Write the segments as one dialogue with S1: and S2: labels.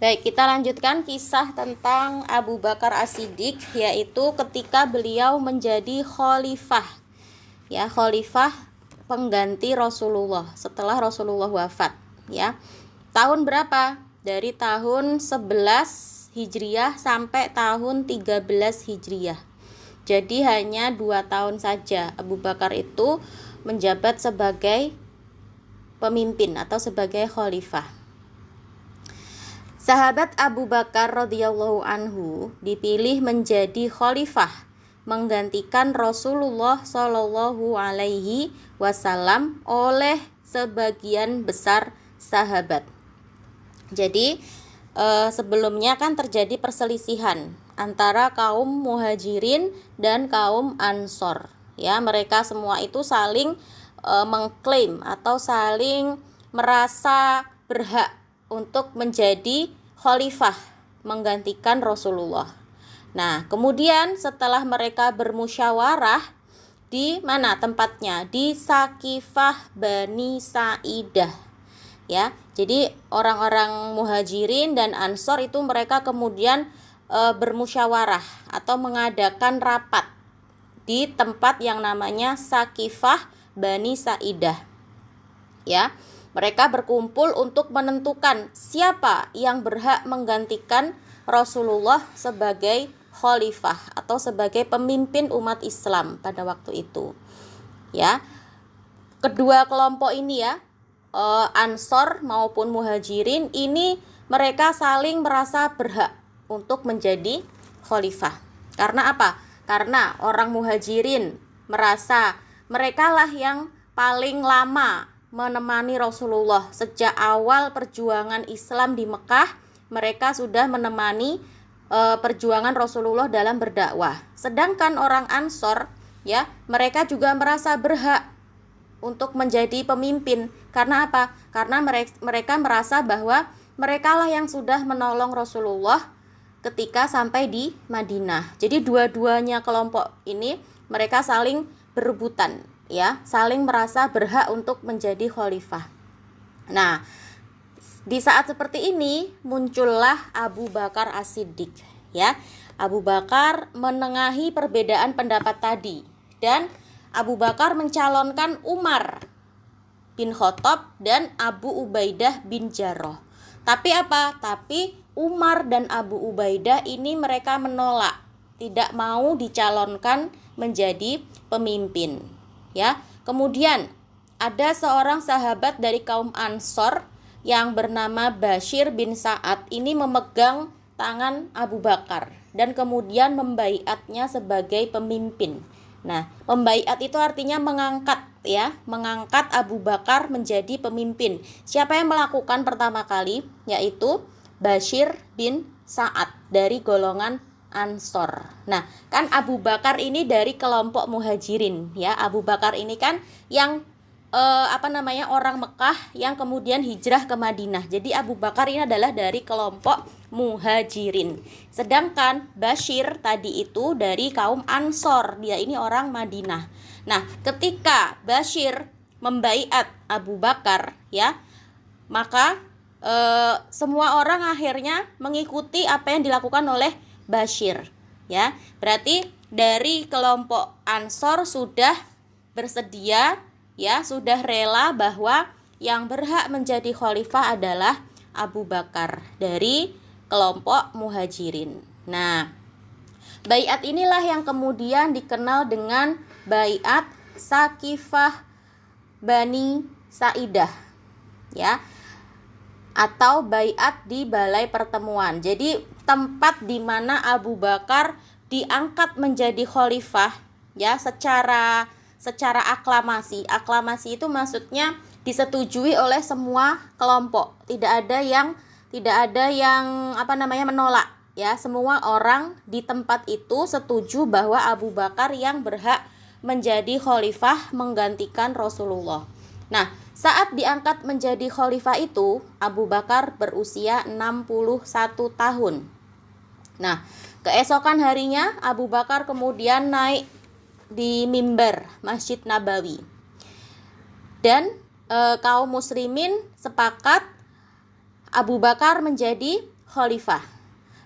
S1: Baik, kita lanjutkan kisah tentang Abu Bakar As-Siddiq, yaitu ketika beliau menjadi khalifah. Ya, khalifah pengganti Rasulullah setelah Rasulullah wafat, ya. Tahun berapa? Dari tahun 11 Hijriah sampai tahun 13 Hijriah. Jadi hanya 2 tahun saja Abu Bakar itu menjabat sebagai pemimpin atau sebagai khalifah. Sahabat Abu Bakar radhiyallahu anhu dipilih menjadi khalifah menggantikan Rasulullah Shallallahu alaihi wasallam oleh sebagian besar sahabat. Jadi sebelumnya kan terjadi perselisihan antara kaum Muhajirin dan kaum Ansor. Ya, mereka semua itu saling mengklaim atau saling merasa berhak untuk menjadi khalifah menggantikan Rasulullah. Nah, kemudian setelah mereka bermusyawarah, di mana tempatnya? Di Sakifah Bani Sa'idah. Ya, jadi orang-orang Muhajirin dan Ansor itu mereka kemudian bermusyawarah atau mengadakan rapat di tempat yang namanya Sakifah Bani Sa'idah. Ya, mereka berkumpul untuk menentukan siapa yang berhak menggantikan Rasulullah sebagai khalifah atau sebagai pemimpin umat Islam pada waktu itu. Ya, kedua kelompok ini ya, Ansor maupun Muhajirin ini mereka saling merasa berhak untuk menjadi khalifah. Karena apa? Karena orang Muhajirin merasa merekalah yang paling lama menemani Rasulullah sejak awal perjuangan Islam di Mekah. Mereka sudah menemani perjuangan Rasulullah dalam berdakwah. Sedangkan orang Ansor ya, mereka juga merasa berhak untuk menjadi pemimpin. Karena apa? Karena mereka merasa bahwa merekalah yang sudah menolong Rasulullah ketika sampai di Madinah. Jadi dua-duanya kelompok ini mereka saling berebutan, ya, saling merasa berhak untuk menjadi khalifah. Nah, di saat seperti ini muncullah Abu Bakar As-Siddiq, ya. Abu Bakar menengahi perbedaan pendapat tadi dan Abu Bakar mencalonkan Umar bin Khattab dan Abu Ubaidah bin Jarrah. Tapi apa? Tapi Umar dan Abu Ubaidah ini mereka menolak, tidak mau dicalonkan menjadi pemimpin. Ya, kemudian ada seorang sahabat dari kaum Ansor yang bernama Bashir bin Sa'ad ini memegang tangan Abu Bakar dan kemudian membaiatnya sebagai pemimpin. Nah, membaiat itu artinya mengangkat, ya, mengangkat Abu Bakar menjadi pemimpin. Siapa yang melakukan pertama kali? Yaitu Bashir bin Sa'ad dari golongan Ansor. Nah, kan Abu Bakar ini dari kelompok Muhajirin, ya. Abu Bakar ini kan yang orang Mekah yang kemudian hijrah ke Madinah. Jadi Abu Bakar ini adalah dari kelompok Muhajirin. Sedangkan Bashir tadi itu dari kaum Ansor. Dia ini orang Madinah. Nah, ketika Bashir membaiat Abu Bakar, ya, maka semua orang akhirnya mengikuti apa yang dilakukan oleh Bashir, ya. Berarti dari kelompok Ansor sudah bersedia, ya, sudah rela bahwa yang berhak menjadi khalifah adalah Abu Bakar dari kelompok Muhajirin. Nah, baiat inilah yang kemudian dikenal dengan baiat Sakifah Bani Sa'idah, ya, atau baiat di balai pertemuan. Jadi tempat di mana Abu Bakar diangkat menjadi khalifah, ya, secara aklamasi. Aklamasi itu maksudnya disetujui oleh semua kelompok. Tidak ada yang menolak, ya. Semua orang di tempat itu setuju bahwa Abu Bakar yang berhak menjadi khalifah menggantikan Rasulullah. Nah, saat diangkat menjadi khalifah itu, Abu Bakar berusia 61 tahun. Nah, keesokan harinya Abu Bakar kemudian naik di mimbar Masjid Nabawi. Dan kaum muslimin sepakat Abu Bakar menjadi khalifah.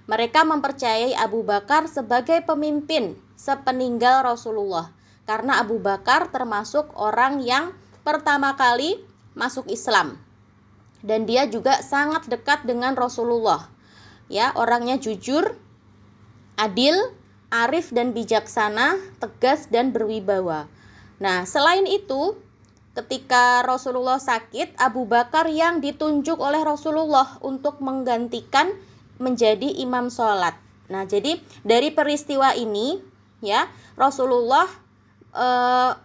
S1: Mereka mempercayai Abu Bakar sebagai pemimpin sepeninggal Rasulullah. Karena Abu Bakar termasuk orang yang pertama kali masuk Islam. Dan dia juga sangat dekat dengan Rasulullah. Ya, orangnya jujur, adil, arif dan bijaksana, tegas dan berwibawa. Nah, selain itu, ketika Rasulullah sakit, Abu Bakar yang ditunjuk oleh Rasulullah untuk menggantikan menjadi imam sholat. Nah, jadi dari peristiwa ini, ya, Rasulullah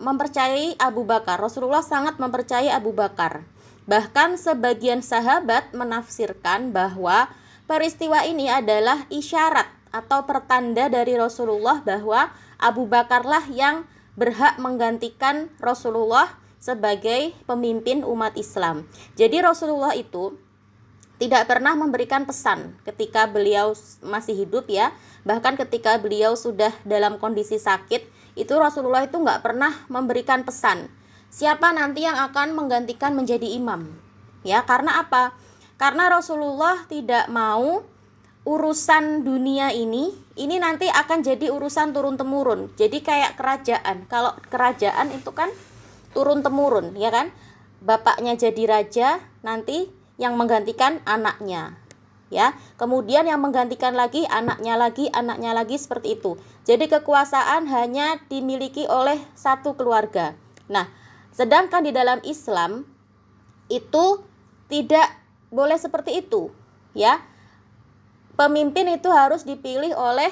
S1: mempercayai Abu Bakar. Rasulullah sangat mempercayai Abu Bakar. Bahkan sebagian sahabat menafsirkan bahwa peristiwa ini adalah isyarat atau pertanda dari Rasulullah bahwa Abu Bakarlah yang berhak menggantikan Rasulullah sebagai pemimpin umat Islam. Jadi Rasulullah itu tidak pernah memberikan pesan ketika beliau masih hidup, ya. Bahkan ketika beliau sudah dalam kondisi sakit, itu Rasulullah itu nggak pernah memberikan pesan siapa nanti yang akan menggantikan menjadi imam. Ya, karena apa? Karena Rasulullah tidak mau urusan dunia ini nanti akan jadi urusan turun-temurun. Jadi kayak kerajaan. Kalau kerajaan itu kan turun-temurun, ya kan? Bapaknya jadi raja, nanti yang menggantikan anaknya. Ya, kemudian yang menggantikan lagi anaknya lagi seperti itu. Jadi kekuasaan hanya dimiliki oleh satu keluarga. Nah, sedangkan di dalam Islam itu tidak boleh seperti itu, ya. Pemimpin itu harus dipilih oleh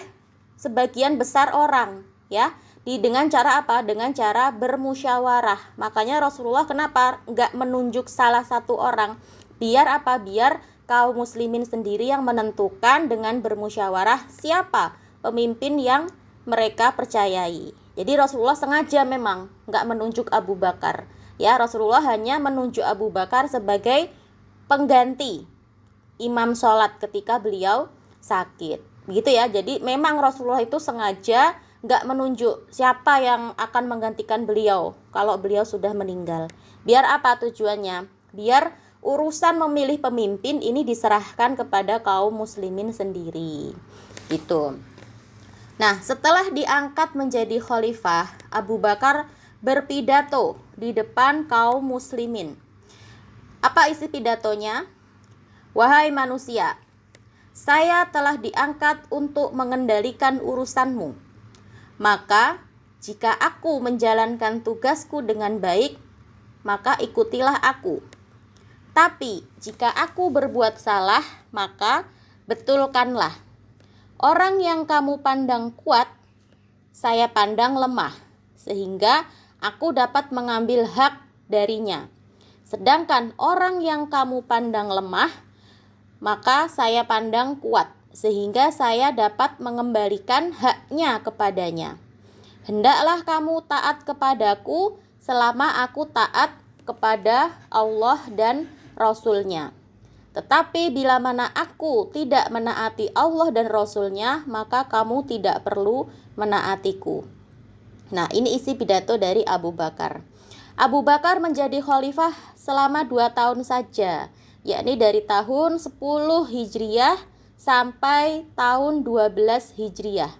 S1: sebagian besar orang, ya. Dengan cara apa? Dengan cara bermusyawarah. Makanya Rasulullah kenapa enggak menunjuk salah satu orang? Biar apa? Biar kaum muslimin sendiri yang menentukan dengan bermusyawarah siapa pemimpin yang mereka percayai. Jadi Rasulullah sengaja memang nggak menunjuk Abu Bakar. Ya, Rasulullah hanya menunjuk Abu Bakar sebagai pengganti imam sholat ketika beliau sakit. Begitu ya, jadi memang Rasulullah itu sengaja nggak menunjuk siapa yang akan menggantikan beliau kalau beliau sudah meninggal. Biar apa tujuannya? Biar urusan memilih pemimpin ini diserahkan kepada kaum muslimin sendiri. Gitu. Nah, setelah diangkat menjadi khalifah, Abu Bakar berpidato di depan kaum muslimin. Apa isi pidatonya? Wahai manusia, saya telah diangkat untuk mengendalikan urusanmu. Maka, jika aku menjalankan tugasku dengan baik, maka ikutilah aku. Tapi jika aku berbuat salah, maka betulkanlah. Orang yang kamu pandang kuat, saya pandang lemah, sehingga aku dapat mengambil hak darinya. Sedangkan orang yang kamu pandang lemah, maka saya pandang kuat, sehingga saya dapat mengembalikan haknya kepadanya. Hendaklah kamu taat kepadaku selama aku taat kepada Allah dan Rasul-Nya. Tetapi bila mana aku tidak menaati Allah dan Rasul-Nya, maka kamu tidak perlu menaatiku. Nah, ini isi pidato dari Abu Bakar. Abu Bakar menjadi khalifah selama 2 tahun saja, yakni dari tahun 10 Hijriah sampai tahun 12 Hijriah.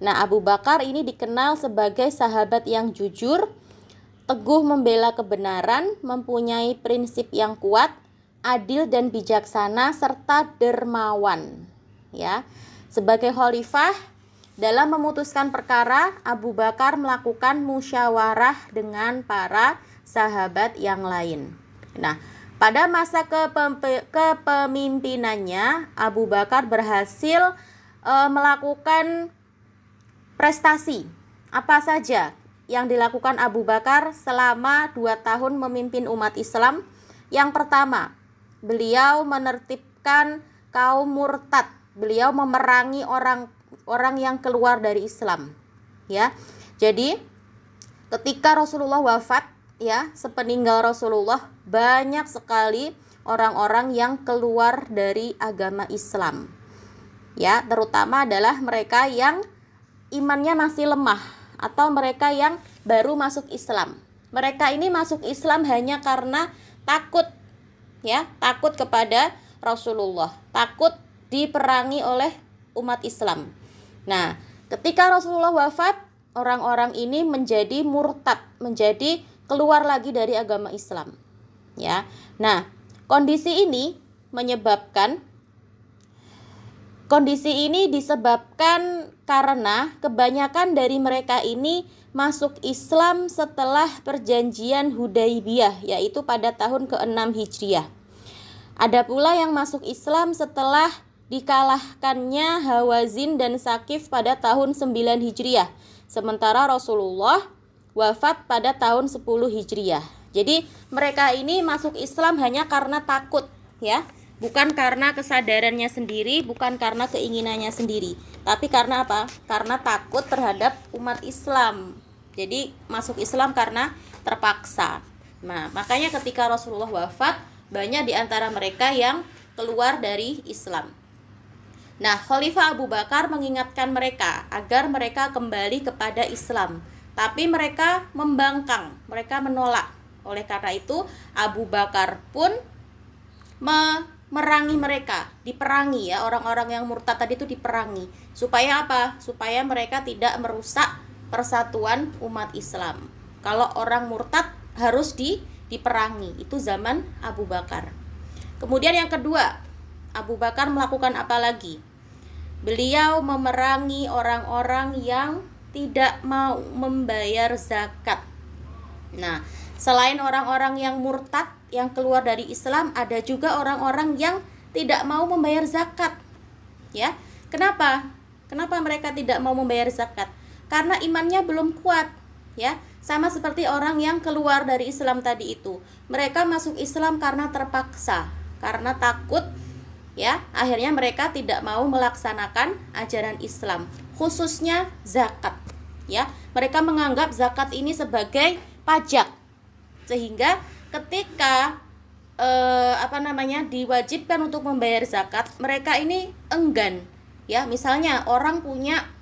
S1: Nah, Abu Bakar ini dikenal sebagai sahabat yang jujur, teguh membela kebenaran, mempunyai prinsip yang kuat, adil dan bijaksana serta dermawan. Ya. Sebagai khalifah, dalam memutuskan perkara, Abu Bakar melakukan musyawarah dengan para sahabat yang lain. Nah, pada masa kepemimpinannya, Abu Bakar berhasil melakukan prestasi. Apa saja yang dilakukan Abu Bakar selama 2 tahun memimpin umat Islam? Yang pertama, beliau menertibkan kaum murtad. Beliau memerangi orang yang keluar dari Islam. Ya. Jadi, ketika Rasulullah wafat, ya, sepeninggal Rasulullah, banyak sekali orang-orang yang keluar dari agama Islam. Ya, terutama adalah mereka yang imannya masih lemah atau mereka yang baru masuk Islam. Mereka ini masuk Islam hanya karena takut, ya, takut kepada Rasulullah, takut diperangi oleh umat Islam. Nah, ketika Rasulullah wafat, orang-orang ini menjadi murtad, menjadi keluar lagi dari agama Islam. Ya. Nah, kondisi ini disebabkan karena kebanyakan dari mereka ini masuk Islam setelah perjanjian Hudaibiyah, yaitu pada tahun ke-6 Hijriah. Ada pula yang masuk Islam setelah dikalahkannya Hawazin dan Sakif pada tahun 9 Hijriah. Sementara Rasulullah wafat pada tahun 10 Hijriah. Jadi mereka ini masuk Islam hanya karena takut, ya. Bukan karena kesadarannya sendiri, bukan karena keinginannya sendiri, tapi karena apa? Karena takut terhadap umat Islam. Jadi masuk Islam karena terpaksa. Nah, makanya ketika Rasulullah wafat, banyak di antara mereka yang keluar dari Islam. Nah, Khalifah Abu Bakar mengingatkan mereka agar mereka kembali kepada Islam. Tapi mereka membangkang, mereka menolak. Oleh karena itu, Abu Bakar pun merangi mereka, diperangi ya, orang-orang yang murtad tadi itu diperangi. Supaya apa? Supaya mereka tidak merusak persatuan umat Islam. Kalau orang murtad harus diperangi. Itu zaman Abu Bakar. Kemudian yang kedua, Abu Bakar melakukan apa lagi? Beliau memerangi orang-orang yang tidak mau membayar zakat. Nah, selain orang-orang yang murtad, yang keluar dari Islam, ada juga orang-orang yang tidak mau membayar zakat. Ya, kenapa? Kenapa mereka tidak mau membayar zakat? Karena imannya belum kuat, ya. Sama seperti orang yang keluar dari Islam tadi itu. Mereka masuk Islam karena terpaksa, karena takut, ya. Akhirnya mereka tidak mau melaksanakan ajaran Islam, khususnya zakat, ya. Mereka menganggap zakat ini sebagai pajak. Sehingga ketika diwajibkan untuk membayar zakat, mereka ini enggan, ya. Misalnya orang punya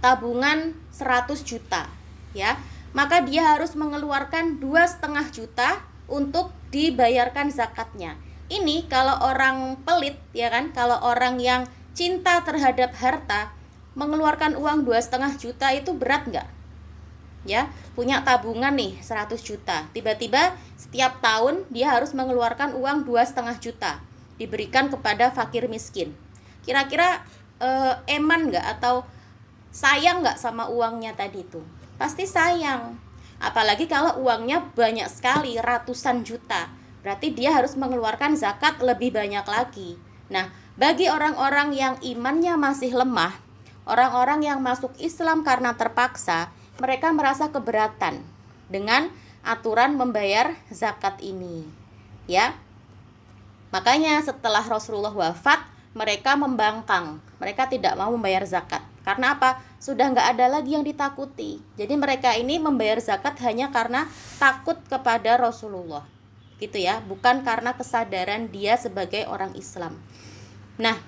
S1: tabungan 100 juta, ya, maka dia harus mengeluarkan 2,5 juta untuk dibayarkan zakatnya. Ini kalau orang pelit, ya kan, kalau orang yang cinta terhadap harta, mengeluarkan uang 2,5 juta itu berat nggak? Ya, punya tabungan nih 100 juta, tiba-tiba setiap tahun dia harus mengeluarkan uang 2,5 juta diberikan kepada fakir miskin. Kira-kira eman nggak atau sayang nggak sama uangnya tadi itu? Pasti sayang. Apalagi kalau uangnya banyak sekali, ratusan juta, berarti dia harus mengeluarkan zakat lebih banyak lagi. Nah, bagi orang-orang yang imannya masih lemah, orang-orang yang masuk Islam karena terpaksa, mereka merasa keberatan dengan aturan membayar zakat ini, ya. Makanya setelah Rasulullah wafat, mereka membangkang, mereka tidak mau membayar zakat. Karena apa? Sudah nggak ada lagi yang ditakuti. Jadi mereka ini membayar zakat hanya karena takut kepada Rasulullah, gitu ya, bukan karena kesadaran dia sebagai orang Islam. Nah,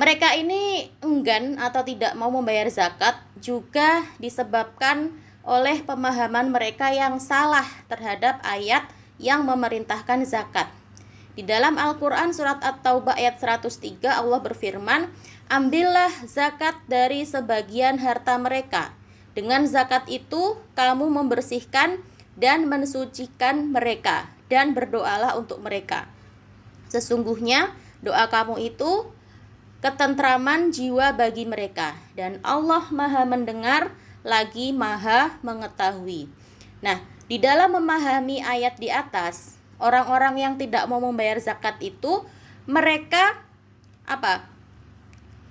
S1: mereka ini enggan atau tidak mau membayar zakat juga disebabkan oleh pemahaman mereka yang salah terhadap ayat yang memerintahkan zakat. Di dalam Al-Quran surat At-Taubah ayat 103, Allah berfirman, "Ambillah zakat dari sebagian harta mereka. Dengan zakat itu kamu membersihkan dan mensucikan mereka, dan berdoalah untuk mereka. Sesungguhnya doa kamu itu ketentraman jiwa bagi mereka, dan Allah Maha mendengar lagi Maha mengetahui." Nah, di dalam memahami ayat di atas, orang-orang yang tidak mau membayar zakat itu, mereka apa?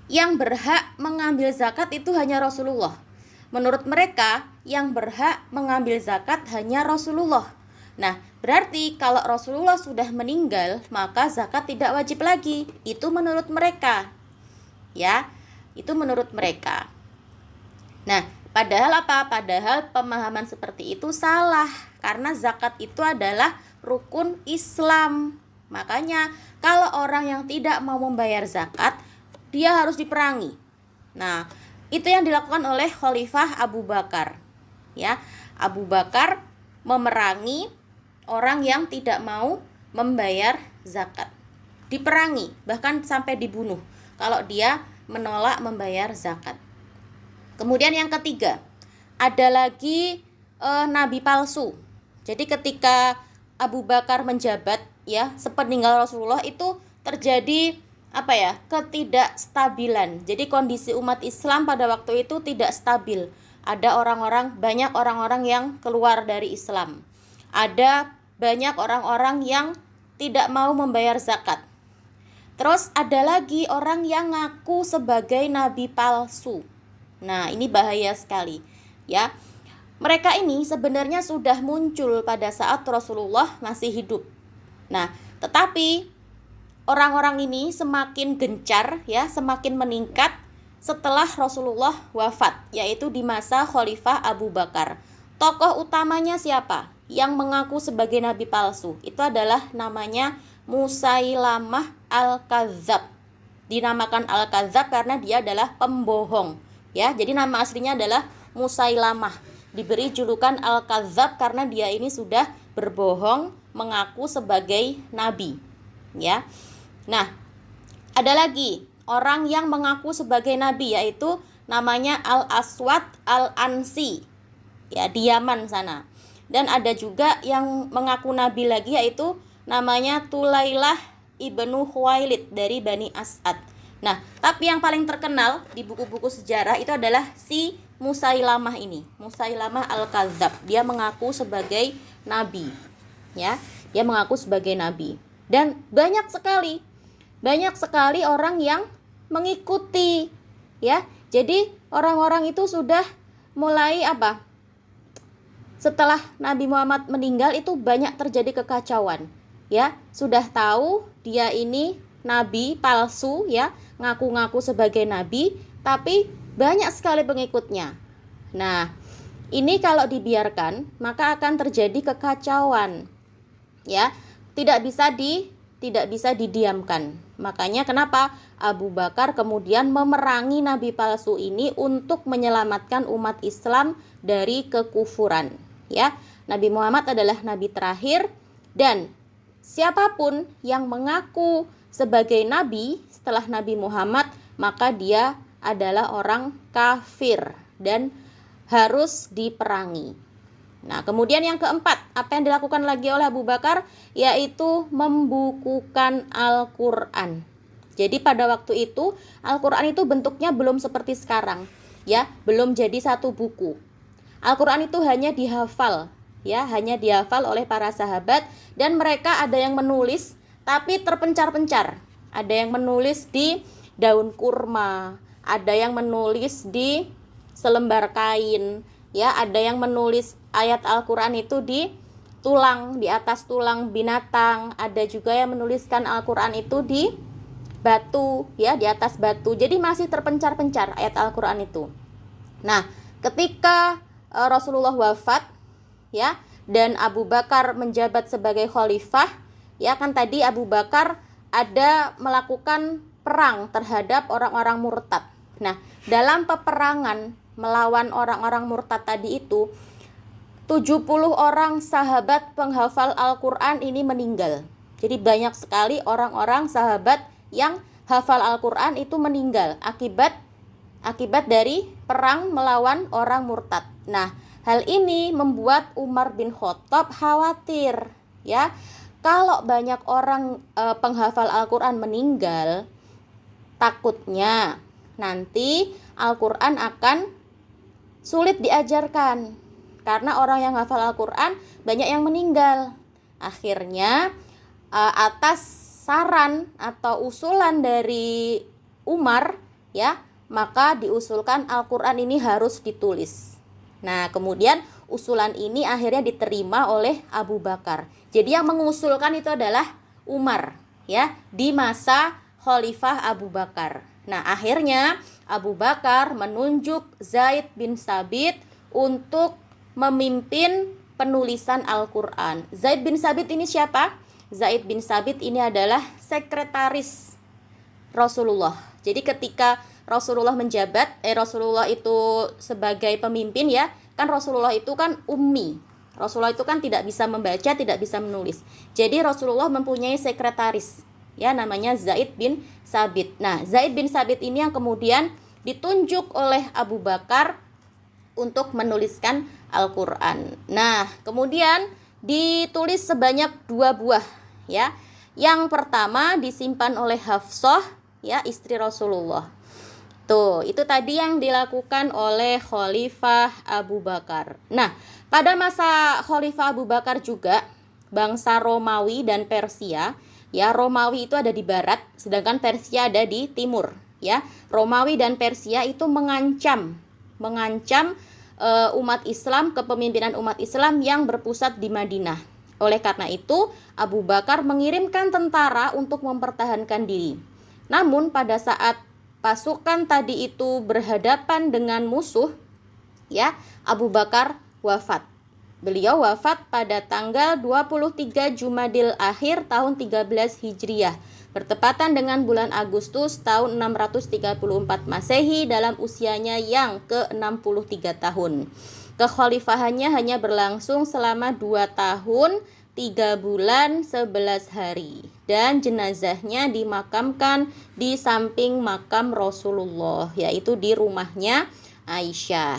S1: Yang berhak mengambil zakat itu hanya Rasulullah. Menurut mereka, yang berhak mengambil zakat hanya Rasulullah. Nah, berarti kalau Rasulullah sudah meninggal, maka zakat tidak wajib lagi. Itu menurut mereka. Ya, itu menurut mereka. Nah, padahal apa? Padahal pemahaman seperti itu salah, karena zakat itu adalah rukun Islam. Makanya kalau orang yang tidak mau membayar zakat, dia harus diperangi. Nah, itu yang dilakukan oleh Khalifah Abu Bakar. Ya, Abu Bakar memerangi orang yang tidak mau membayar zakat. diperangi, bahkan sampai dibunuh kalau dia menolak membayar zakat. Kemudian yang ketiga, ada lagi nabi palsu. Jadi ketika Abu Bakar menjabat ya, sepeninggal Rasulullah itu terjadi ketidakstabilan. Jadi kondisi umat Islam pada waktu itu tidak stabil. Ada banyak orang-orang yang keluar dari Islam. Ada banyak orang-orang yang tidak mau membayar zakat. Terus ada lagi orang yang ngaku sebagai nabi palsu. Nah, ini bahaya sekali, ya. Mereka ini sebenarnya sudah muncul pada saat Rasulullah masih hidup. Nah, tetapi orang-orang ini semakin gencar, ya, semakin meningkat setelah Rasulullah wafat, yaitu di masa Khalifah Abu Bakar. Tokoh utamanya siapa? Yang mengaku sebagai nabi palsu. Itu adalah namanya Musailamah Al-Kadzab. Dinamakan Al-Kadzab karena dia adalah pembohong. Ya, jadi nama aslinya adalah Musailamah. Diberi julukan Al-Kadzab karena dia ini sudah berbohong mengaku sebagai nabi. Ya. Nah, ada lagi orang yang mengaku sebagai nabi, yaitu namanya Al-Aswad Al-Ansi. Ya, di Yaman sana. Dan ada juga yang mengaku nabi lagi, yaitu namanya Tulailah ibnu Khuwailid dari Bani As'ad. Nah, tapi yang paling terkenal di buku-buku sejarah itu adalah si Musailamah ini, Musailamah Al-Kadzab. Dia mengaku sebagai nabi, ya. Dia mengaku sebagai nabi. Dan banyak sekali orang yang mengikuti, ya. Jadi orang-orang itu sudah mulai setelah Nabi Muhammad meninggal itu banyak terjadi kekacauan, ya. Sudah tahu dia ini nabi palsu, ya, ngaku-ngaku sebagai nabi, tapi banyak sekali pengikutnya. Nah, ini kalau dibiarkan maka akan terjadi kekacauan, ya. Tidak bisa didiamkan. Makanya kenapa Abu Bakar kemudian memerangi nabi palsu ini untuk menyelamatkan umat Islam dari kekufuran, ya. Nabi Muhammad adalah nabi terakhir, dan siapapun yang mengaku sebagai nabi setelah Nabi Muhammad, maka dia adalah orang kafir dan harus diperangi. Nah, kemudian yang keempat, apa yang dilakukan lagi oleh Abu Bakar, yaitu membukukan Al-Quran. Jadi pada waktu itu Al-Quran itu bentuknya belum seperti sekarang, ya, belum jadi satu buku. Al-Quran itu hanya dihafal, ya, hanya dihafal oleh para sahabat, dan mereka ada yang menulis tapi terpencar-pencar. Ada yang menulis di daun kurma, ada yang menulis di selembar kain, ya, ada yang menulis ayat Al-Quran itu di atas tulang binatang, ada juga yang menuliskan Al-Quran itu di batu, ya, di atas batu. Jadi masih terpencar-pencar ayat Al-Quran itu. Nah, ketika Rasulullah wafat, ya, dan Abu Bakar menjabat sebagai khalifah, ya kan, tadi Abu Bakar ada melakukan perang terhadap orang-orang murtad. Nah, dalam peperangan melawan orang-orang murtad tadi itu 70 orang sahabat penghafal Al-Quran ini meninggal. Jadi banyak sekali orang-orang sahabat yang hafal Al-Quran itu meninggal akibat dari perang melawan orang murtad. Nah, hal ini membuat Umar bin Khattab khawatir, ya. Kalau banyak orang penghafal Al-Quran meninggal, takutnya nanti Al-Quran akan sulit diajarkan. Karena orang yang hafal Al-Quran banyak yang meninggal. Akhirnya atas saran atau usulan dari Umar, ya, maka diusulkan Al-Quran ini harus ditulis. Nah, kemudian usulan ini akhirnya diterima oleh Abu Bakar. Jadi yang mengusulkan itu adalah Umar, ya, di masa Khalifah Abu Bakar. Nah, akhirnya Abu Bakar menunjuk Zaid bin Sabit untuk memimpin penulisan Al-Quran. Zaid bin Sabit ini siapa? Zaid bin Sabit ini adalah sekretaris Rasulullah. Jadi ketika Rasulullah menjabat, Rasulullah itu sebagai pemimpin, ya, kan Rasulullah itu kan ummi. Rasulullah itu kan tidak bisa membaca, tidak bisa menulis. Jadi Rasulullah mempunyai sekretaris, ya, namanya Zaid bin Sabit. Nah, Zaid bin Sabit ini yang kemudian ditunjuk oleh Abu Bakar untuk menuliskan Al-Qur'an. Nah, kemudian ditulis sebanyak 2 buah, ya. Yang pertama disimpan oleh Hafsah, ya, istri Rasulullah. Tuh, itu tadi yang dilakukan oleh Khalifah Abu Bakar. Nah, pada masa Khalifah Abu Bakar juga bangsa Romawi dan Persia, ya, Romawi itu ada di barat, sedangkan Persia ada di timur, ya. Romawi dan Persia itu mengancam umat Islam, kepemimpinan umat Islam yang berpusat di Madinah. Oleh karena itu, Abu Bakar mengirimkan tentara untuk mempertahankan diri. Namun pada saat pasukan tadi itu berhadapan dengan musuh, ya, Abu Bakar wafat. Beliau wafat pada tanggal 23 Jumadil Akhir tahun 13 Hijriah, bertepatan dengan bulan Agustus tahun 634 Masehi dalam usianya yang ke-63 tahun. Kekhalifahannya hanya berlangsung selama 2 tahun 3 bulan 11 hari, dan jenazahnya dimakamkan di samping makam Rasulullah, yaitu di rumahnya Aisyah.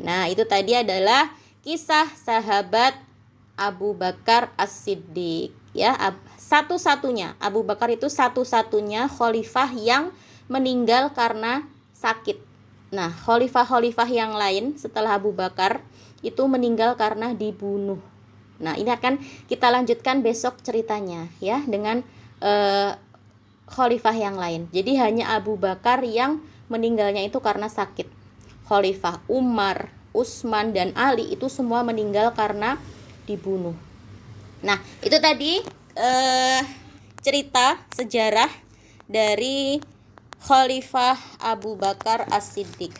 S1: Nah, itu tadi adalah kisah sahabat Abu Bakar As-Siddiq, ya. Satu-satunya, Abu Bakar itu satu-satunya khalifah yang meninggal karena sakit. Nah, khalifah-khalifah yang lain setelah Abu Bakar itu meninggal karena dibunuh. Nah, ini akan kita lanjutkan besok ceritanya, ya, dengan khalifah yang lain. Jadi hanya Abu Bakar yang meninggalnya itu karena sakit. Khalifah Umar, Utsman, dan Ali itu semua meninggal karena dibunuh. Nah, itu tadi cerita sejarah dari Khalifah Abu Bakar As-Siddiq.